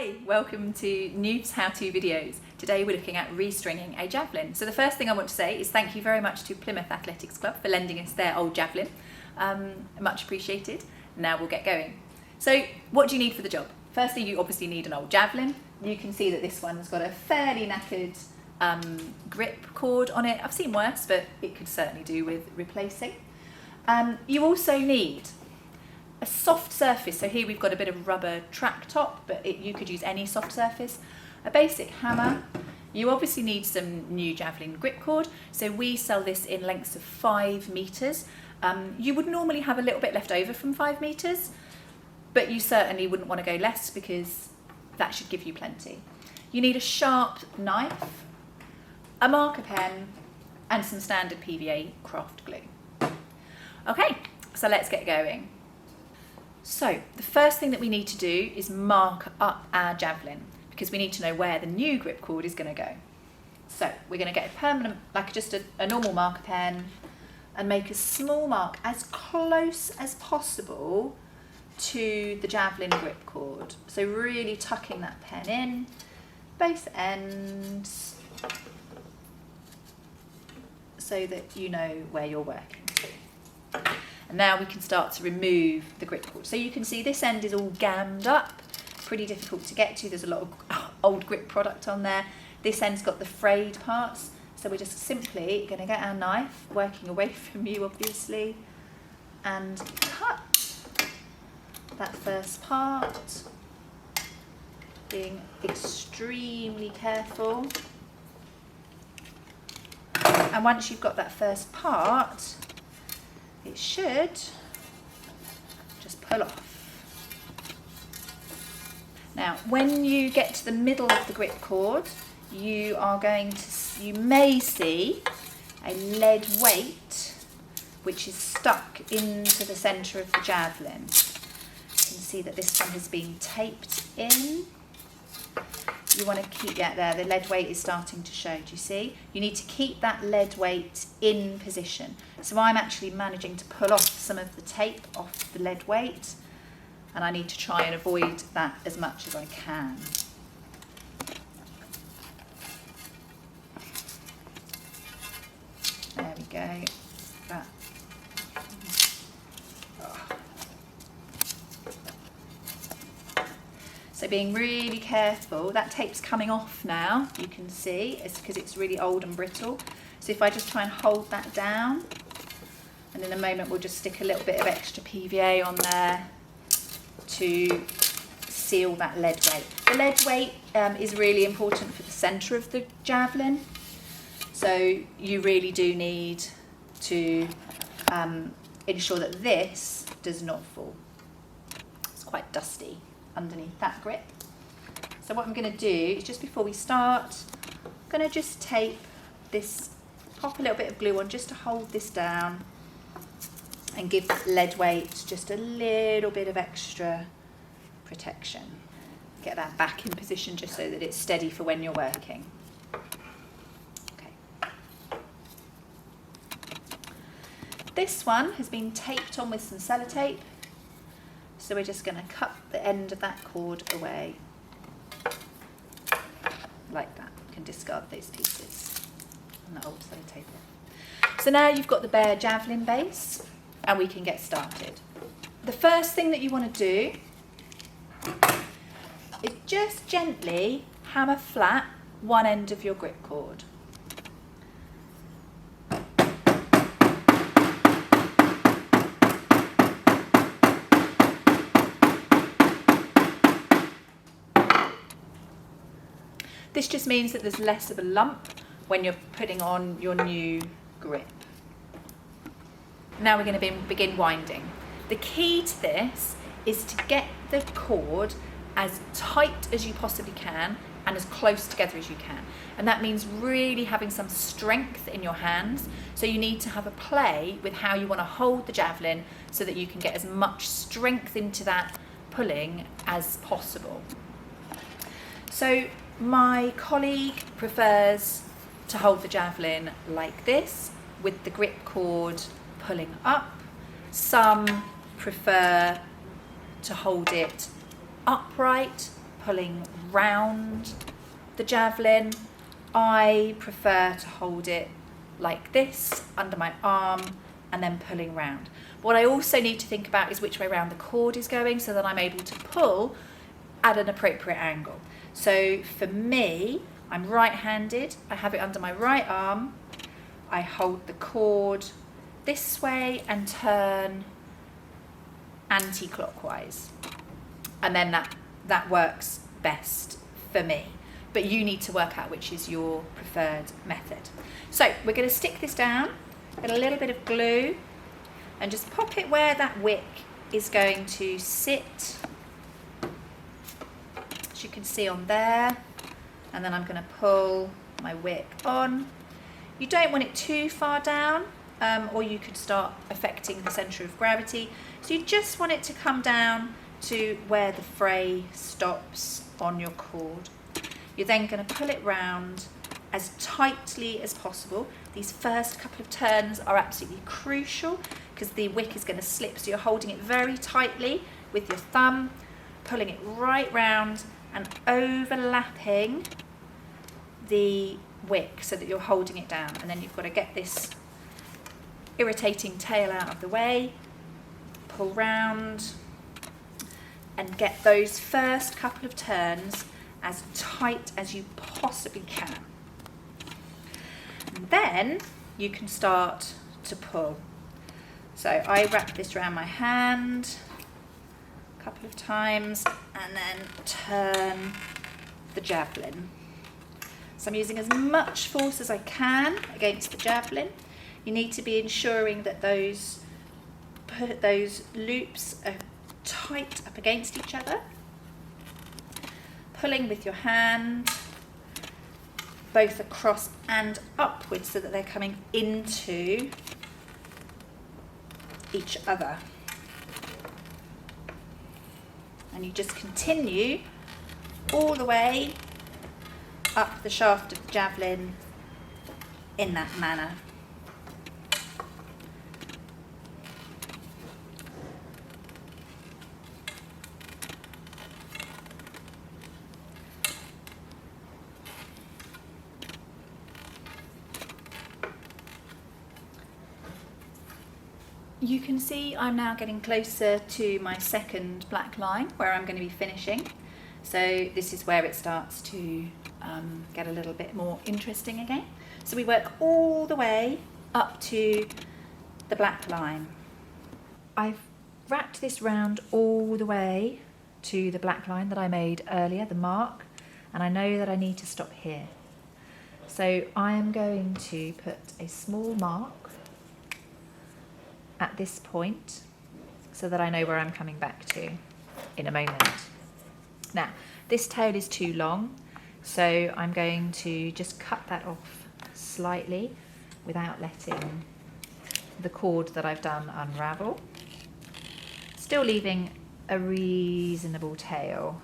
Hi, welcome to Noob's how-to videos. Today we're looking at restringing a javelin. So the first thing I want to say is thank you very much to Plymouth Athletics Club for lending us their old javelin. Much appreciated. Now we'll get going. So what do you need for the job? Firstly, you obviously need an old javelin. You can see that this one's got a fairly knackered grip cord on it. I've seen worse, but it could certainly do with replacing. You also need a soft surface, so here we've got a bit of rubber track top, but you could use any soft surface. A basic hammer. You obviously need some new Javelin grip cord, so we sell this in lengths of 5 metres. You would normally have a little bit left over from 5 metres, but you certainly wouldn't want to go less because that should give you plenty. You need a sharp knife, a marker pen, and some standard PVA craft glue. Okay, so let's get going. So the first thing that we need to do is mark up our javelin because we need to know where the new grip cord is going to go. So we're going to get a permanent, like just a normal marker pen, and make a small mark as close as possible to the javelin grip cord. So really tucking that pen in, both ends, so that you know where you're working to. And now we can start to remove the grip cord. So you can see this end is all gammed up, pretty difficult to get to. There's a lot of old grip product on there. This end's got the frayed parts. So we're just simply going to get our knife, working away from you obviously, and cut that first part, being extremely careful. And once you've got that first part, it should just pull off. Now, when you get to the middle of the grip cord, you may see a lead weight which is stuck into the centre of the javelin. You can see that this one has been taped in. You want to keep that there, the lead weight is starting to show, do you see? You need to keep that lead weight in position. So I'm actually managing to pull off some of the tape off the lead weight, and I need to try and avoid that as much as I can. There we go. That. So being really careful, that tape's coming off now, you can see, it's because it's really old and brittle. So if I just try and hold that down, and in a moment we'll just stick a little bit of extra PVA on there to seal that lead weight. The lead weight is really important for the centre of the javelin, so you really do need to ensure that this does not fall. It's quite dusty underneath that grip. So what I'm going to do is, just before we start, I'm going to just tape this, pop a little bit of glue on just to hold this down and give that lead weight just a little bit of extra protection. Get that back in position just so that it's steady for when you're working. Okay. This one has been taped on with some sellotape. So we're just going to cut the end of that cord away, like that. You can discard these pieces and the old sellotape off. So now you've got the bare javelin base, and we can get started. The first thing that you want to do is just gently hammer flat one end of your grip cord. This just means that there's less of a lump when you're putting on your new grip. Now we're going to begin winding. The key to this is to get the cord as tight as you possibly can and as close together as you can. And that means really having some strength in your hands. So you need to have a play with how you want to hold the javelin so that you can get as much strength into that pulling as possible. So my colleague prefers to hold the javelin like this, with the grip cord pulling up. Some prefer to hold it upright pulling round the javelin. I prefer to hold it like this under my arm and then pulling round. What I also need to think about is which way round the cord is going so that I'm able to pull at an appropriate angle. So for me, I'm right-handed, I have it under my right arm, I hold the cord this way and turn anti-clockwise. And then that works best for me. But you need to work out which is your preferred method. So we're going to stick this down, get a little bit of glue, and just pop it where that wick is going to sit, as you can see on there. And then I'm going to pull my wick on. You don't want it too far down, or you could start affecting the centre of gravity. So you just want it to come down to where the fray stops on your cord. You're then going to pull it round as tightly as possible. These first couple of turns are absolutely crucial because the wick is going to slip, so you're holding it very tightly with your thumb, pulling it right round and overlapping the wick so that you're holding it down. And then you've got to get this irritating tail out of the way, pull round and get those first couple of turns as tight as you possibly can. And then you can start to pull. So I wrap this around my hand a couple of times and then turn the javelin. So I'm using as much force as I can against the javelin. You need to be ensuring that those loops are tight up against each other. Pulling with your hand, both across and upwards so that they're coming into each other. And you just continue all the way up the shaft of the javelin in that manner. You can see I'm now getting closer to my second black line where I'm going to be finishing. So this is where it starts to get a little bit more interesting again. So we work all the way up to the black line. I've wrapped this round all the way to the black line that I made earlier, the mark, and I know that I need to stop here. So I am going to put a small mark at this point so that I know where I'm coming back to in a moment. Now, this tail is too long, so I'm going to just cut that off slightly without letting the cord that I've done unravel. Still leaving a reasonable tail.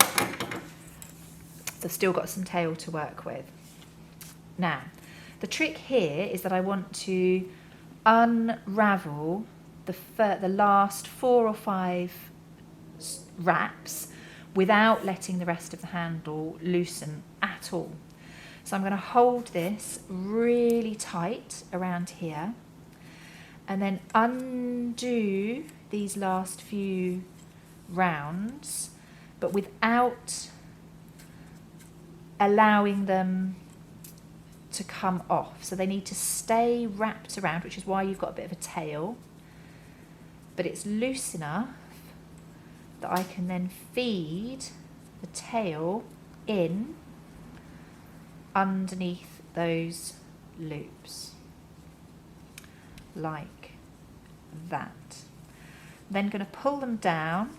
So I've still got some tail to work with. Now, the trick here is that I want to unravel the last 4 or 5 wraps without letting the rest of the handle loosen at all. So I'm going to hold this really tight around here and then undo these last few rounds, but without allowing them to come off. So they need to stay wrapped around, which is why you've got a bit of a tail, but it's loose enough that I can then feed the tail in underneath those loops like that. Then going to pull them down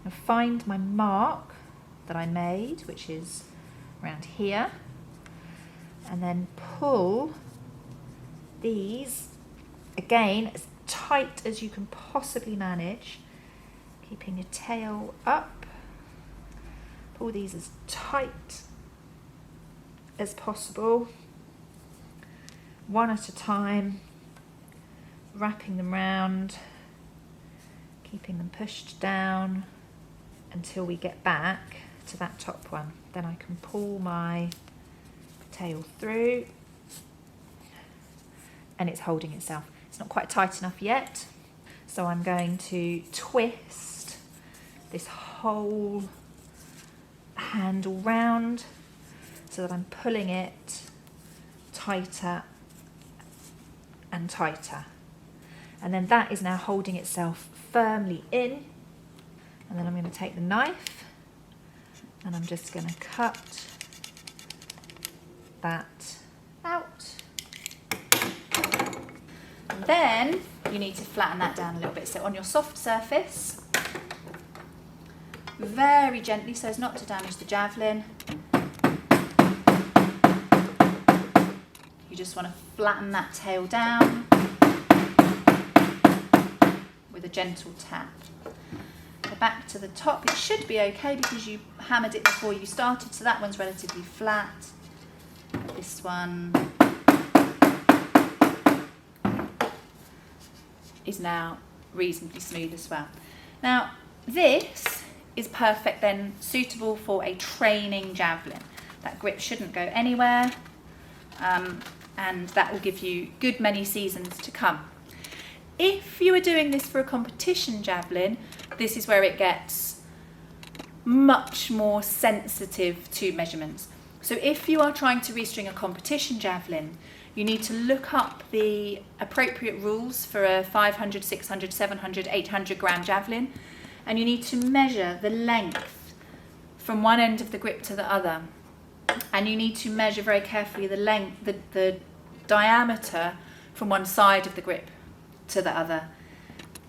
and find my mark that I made, which is around here, and then pull these again as tight as you can possibly manage, keeping your tail up. Pull these as tight as possible, one at a time, wrapping them round, keeping them pushed down until we get back to that top one. Then I can pull my tail through and it's holding itself. It's not quite tight enough yet, so I'm going to twist this whole handle round so that I'm pulling it tighter and tighter. And then that is now holding itself firmly in. And then I'm going to take the knife and I'm just going to cut that out. And then you need to flatten that down a little bit. So on your soft surface, very gently so as not to damage the javelin. You just want to flatten that tail down with a gentle tap. So back to the top, it should be okay because you hammered it before you started, so that one's relatively flat. This one is now reasonably smooth as well. Now this is perfect then, suitable for a training javelin. That grip shouldn't go anywhere, and that will give you good many seasons to come. If you are doing this for a competition javelin, this is where it gets much more sensitive to measurements. So if you are trying to restring a competition javelin, you need to look up the appropriate rules for a 500, 600, 700, 800 gram javelin, and you need to measure the length from one end of the grip to the other. And you need to measure very carefully the length, the diameter from one side of the grip to the other.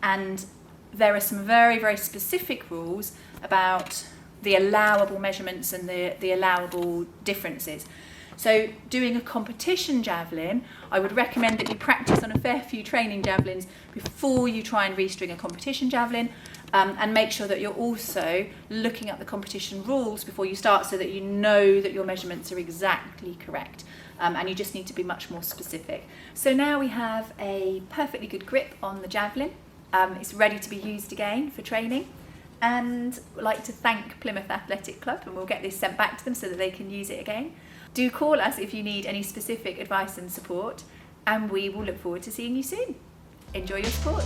And there are some very, very specific rules about the allowable measurements and the allowable differences. So doing a competition javelin, I would recommend that you practice on a fair few training javelins before you try and restring a competition javelin, and make sure that you're also looking at the competition rules before you start so that you know that your measurements are exactly correct. And you just need to be much more specific. So now we have a perfectly good grip on the javelin. It's ready to be used again for training. And I'd like to thank Plymouth Athletic Club, and we'll get this sent back to them so that they can use it again. Do call us if you need any specific advice and support, and we will look forward to seeing you soon. Enjoy your sport.